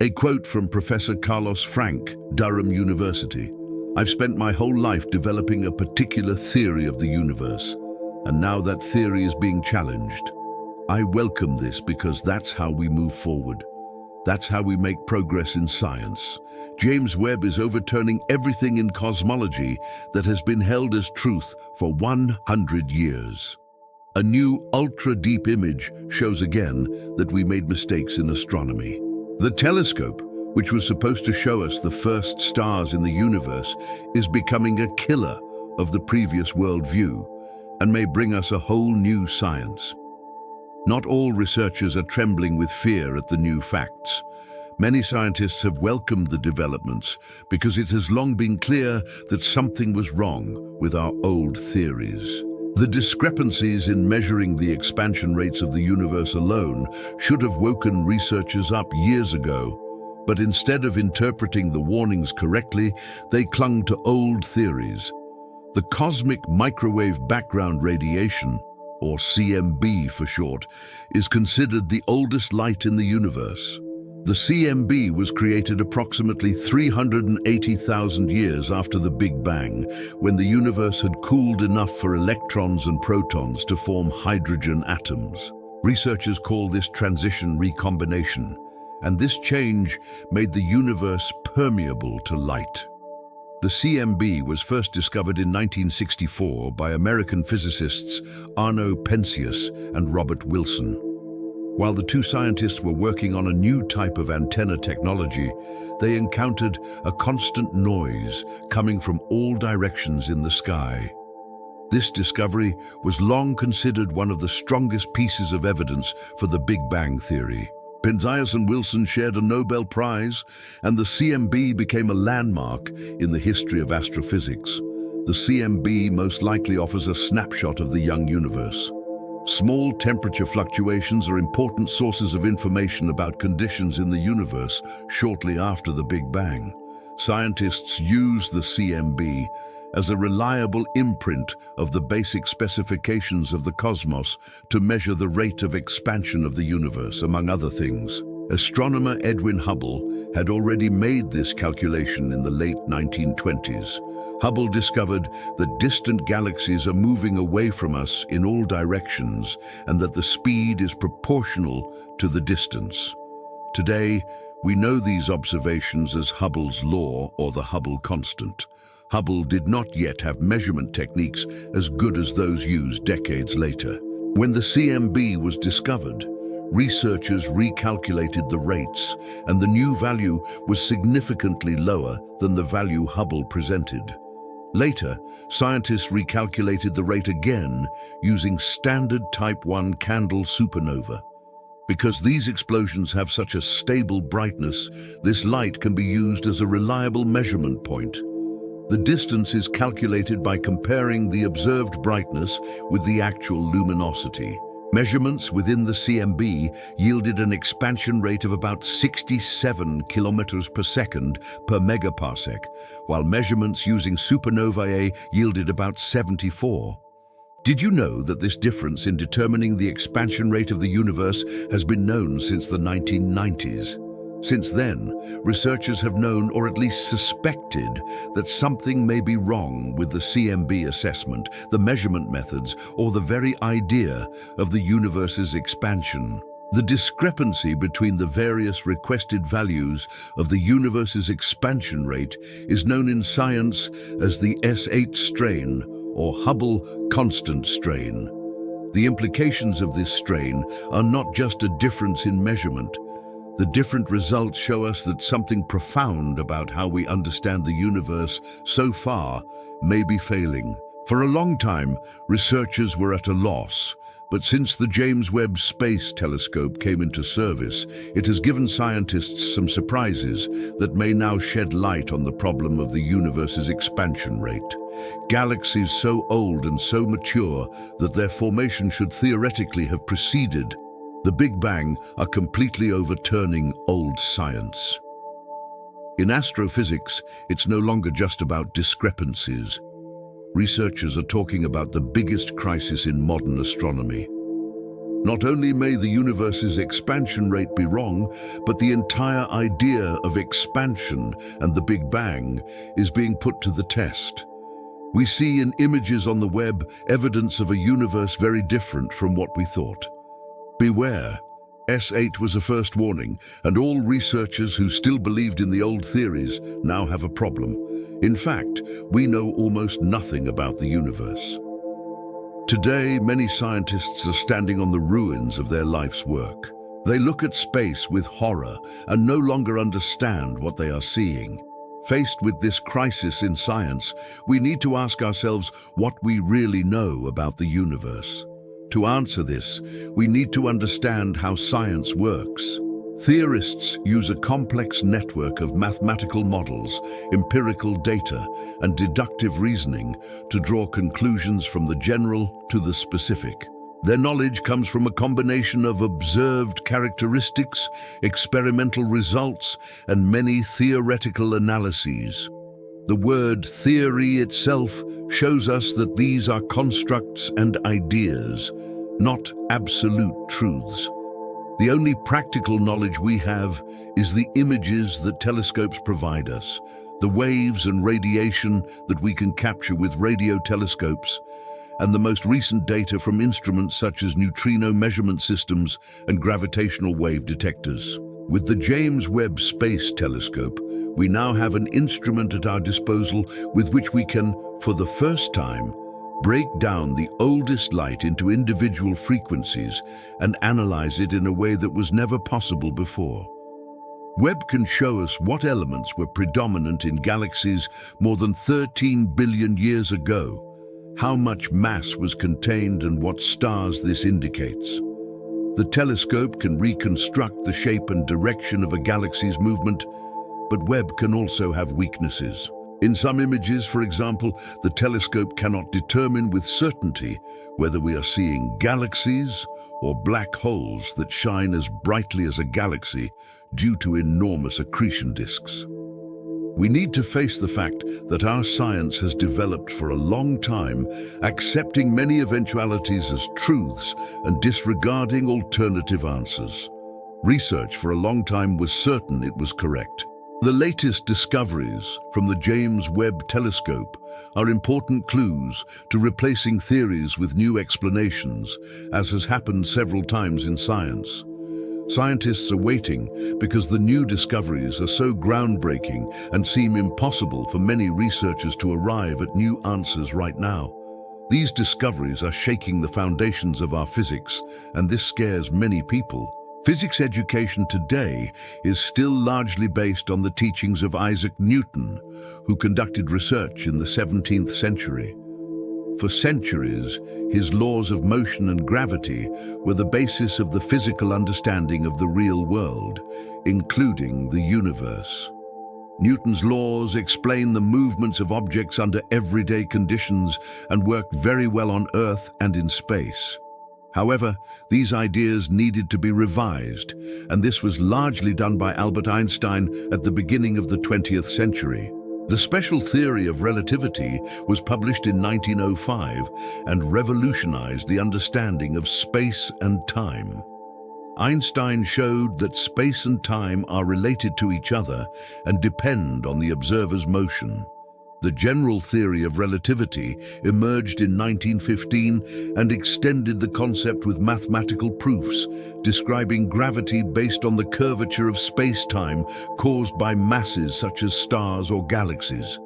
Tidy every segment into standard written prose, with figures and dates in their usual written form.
A quote from Professor Carlos Frank, Durham University. "I've spent my whole life developing a particular theory of the universe, and now that theory is being challenged. I welcome this because that's how we move forward. That's how we make progress in science. James Webb is overturning everything in cosmology that has been held as truth for 100 years. A new ultra-deep image shows again that we made mistakes in astronomy. The telescope, which was supposed to show us the first stars in the universe, is becoming a killer of the previous worldview and may bring us a whole new science. Not all researchers are trembling with fear at the new facts. Many scientists have welcomed the developments because it has long been clear that something was wrong with our old theories. The discrepancies in measuring the expansion rates of the universe alone should have woken researchers up years ago, but instead of interpreting the warnings correctly, they clung to old theories. The cosmic microwave background radiation, or CMB for short, is considered the oldest light in the universe. The CMB was created approximately 380,000 years after the Big Bang, when the universe had cooled enough for electrons and protons to form hydrogen atoms. Researchers call this transition recombination, and this change made the universe permeable to light. The CMB was first discovered in 1964 by American physicists Arno Penzias and Robert Wilson. While the two scientists were working on a new type of antenna technology, they encountered a constant noise coming from all directions in the sky. This discovery was long considered one of the strongest pieces of evidence for the Big Bang theory. Penzias and Wilson shared a Nobel Prize, and the CMB became a landmark in the history of astrophysics. The CMB most likely offers a snapshot of the young universe. Small temperature fluctuations are important sources of information about conditions in the universe shortly after the Big Bang. Scientists use the CMB as a reliable imprint of the basic specifications of the cosmos to measure the rate of expansion of the universe, among other things. Astronomer Edwin Hubble had already made this calculation in the late 1920s. Hubble discovered that distant galaxies are moving away from us in all directions and that the speed is proportional to the distance. Today, we know these observations as Hubble's law or the Hubble constant. Hubble did not yet have measurement techniques as good as those used decades later. When the CMB was discovered, researchers recalculated the rates, and the new value was significantly lower than the value Hubble presented. Later, scientists recalculated the rate again using standard Type 1 candle supernova. Because these explosions have such a stable brightness, this light can be used as a reliable measurement point. The distance is calculated by comparing the observed brightness with the actual luminosity. Measurements within the CMB yielded an expansion rate of about 67 kilometers per second per megaparsec, while measurements using supernovae yielded about 74. Did you know that this difference in determining the expansion rate of the universe has been known since the 1990s? Since then, researchers have known, or at least suspected, that something may be wrong with the CMB assessment, the measurement methods, or the very idea of the universe's expansion. The discrepancy between the various requested values of the universe's expansion rate is known in science as the S8 strain, or Hubble constant strain. The implications of this strain are not just a difference in measurement. The different results show us that something profound about how we understand the universe so far may be failing. For a long time, researchers were at a loss, but since the James Webb Space Telescope came into service, it has given scientists some surprises that may now shed light on the problem of the universe's expansion rate. Galaxies so old and so mature that their formation should theoretically have preceded the Big Bang are completely overturning old science. In astrophysics, it's no longer just about discrepancies. Researchers are talking about the biggest crisis in modern astronomy. Not only may the universe's expansion rate be wrong, but the entire idea of expansion and the Big Bang is being put to the test. We see in images on the web evidence of a universe very different from what we thought. Beware, S8 was a first warning, and all researchers who still believed in the old theories now have a problem. In fact, we know almost nothing about the universe. Today, many scientists are standing on the ruins of their life's work. They look at space with horror and no longer understand what they are seeing. Faced with this crisis in science, we need to ask ourselves what we really know about the universe. To answer this, we need to understand how science works. Theorists use a complex network of mathematical models, empirical data, and deductive reasoning to draw conclusions from the general to the specific. Their knowledge comes from a combination of observed characteristics, experimental results, and many theoretical analyses. The word theory itself shows us that these are constructs and ideas, not absolute truths. The only practical knowledge we have is the images that telescopes provide us, the waves and radiation that we can capture with radio telescopes, and the most recent data from instruments such as neutrino measurement systems and gravitational wave detectors. With the James Webb Space Telescope, we now have an instrument at our disposal with which we can, for the first time, break down the oldest light into individual frequencies and analyze it in a way that was never possible before. Webb can show us what elements were predominant in galaxies more than 13 billion years ago, how much mass was contained and what stars this indicates. The telescope can reconstruct the shape and direction of a galaxy's movement, but Webb can also have weaknesses. In some images, for example, the telescope cannot determine with certainty whether we are seeing galaxies or black holes that shine as brightly as a galaxy due to enormous accretion disks. We need to face the fact that our science has developed for a long time, accepting many eventualities as truths and disregarding alternative answers. Research for a long time was certain it was correct. The latest discoveries from the James Webb Telescope are important clues to replacing theories with new explanations, as has happened several times in science. Scientists are waiting because the new discoveries are so groundbreaking and seem impossible for many researchers to arrive at new answers right now. These discoveries are shaking the foundations of our physics, and this scares many people. Physics education today is still largely based on the teachings of Isaac Newton, who conducted research in the 17th century. For centuries, his laws of motion and gravity were the basis of the physical understanding of the real world, including the universe. Newton's laws explain the movements of objects under everyday conditions and work very well on Earth and in space. However, these ideas needed to be revised, and this was largely done by Albert Einstein at the beginning of the 20th century. The special theory of relativity was published in 1905 and revolutionized the understanding of space and time. Einstein showed that space and time are related to each other and depend on the observer's motion. The general theory of relativity emerged in 1915 and extended the concept with mathematical proofs, describing gravity based on the curvature of space-time caused by masses such as stars or galaxies.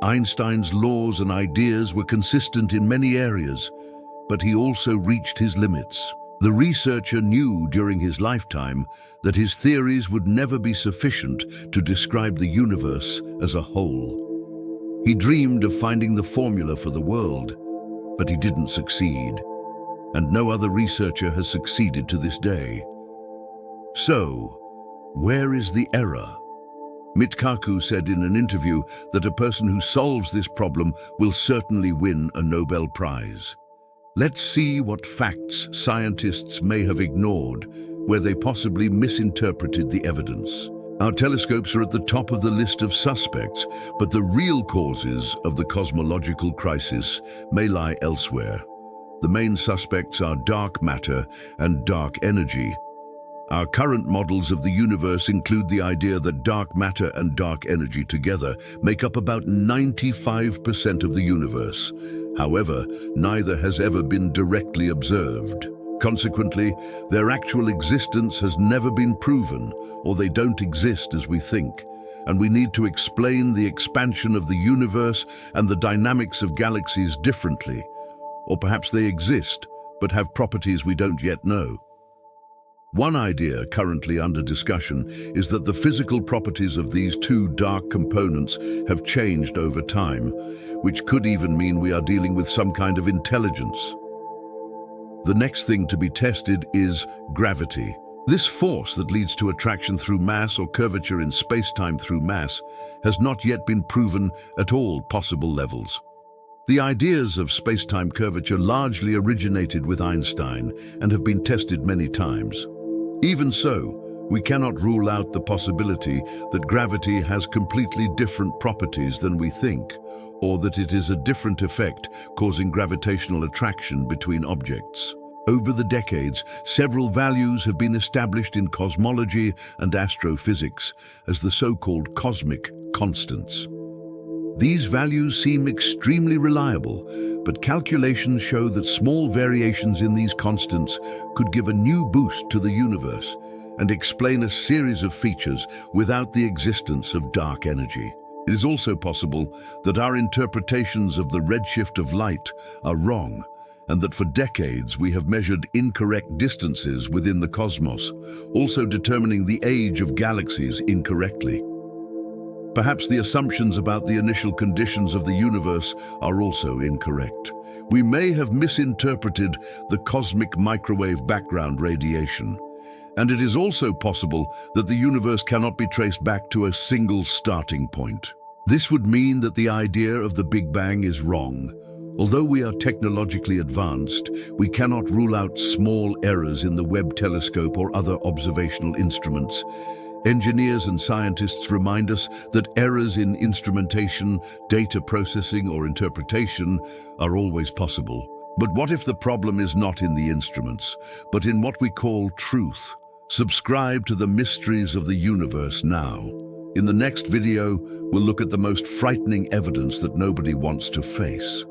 Einstein's laws and ideas were consistent in many areas, but he also reached his limits. The researcher knew during his lifetime that his theories would never be sufficient to describe the universe as a whole. He dreamed of finding the formula for the world, but he didn't succeed, and no other researcher has succeeded to this day. So, where is the error? Mitkaku said in an interview that a person who solves this problem will certainly win a Nobel Prize. Let's see what facts scientists may have ignored, where they possibly misinterpreted the evidence. Our telescopes are at the top of the list of suspects, but the real causes of the cosmological crisis may lie elsewhere. The main suspects are dark matter and dark energy. Our current models of the universe include the idea that dark matter and dark energy together make up about 95% of the universe. However, neither has ever been directly observed. Consequently, their actual existence has never been proven, or they don't exist as we think. And we need to explain the expansion of the universe and the dynamics of galaxies differently. Or perhaps they exist, but have properties we don't yet know. One idea currently under discussion is that the physical properties of these two dark components have changed over time, which could even mean we are dealing with some kind of intelligence. The next thing to be tested is gravity. This force that leads to attraction through mass or curvature in space-time through mass has not yet been proven at all possible levels. The ideas of space-time curvature largely originated with Einstein and have been tested many times. Even so, we cannot rule out the possibility that gravity has completely different properties than we think, or that it is a different effect causing gravitational attraction between objects. Over the decades, several values have been established in cosmology and astrophysics as the so-called cosmic constants. These values seem extremely reliable, but calculations show that small variations in these constants could give a new boost to the universe and explain a series of features without the existence of dark energy. It is also possible that our interpretations of the redshift of light are wrong, and that for decades we have measured incorrect distances within the cosmos, also determining the age of galaxies incorrectly. Perhaps the assumptions about the initial conditions of the universe are also incorrect. We may have misinterpreted the cosmic microwave background radiation. And it is also possible that the universe cannot be traced back to a single starting point. This would mean that the idea of the Big Bang is wrong. Although we are technologically advanced, we cannot rule out small errors in the Webb telescope or other observational instruments. Engineers and scientists remind us that errors in instrumentation, data processing, or interpretation are always possible. But what if the problem is not in the instruments, but in what we call truth? Subscribe to the mysteries of the universe now. In the next video, we'll look at the most frightening evidence that nobody wants to face.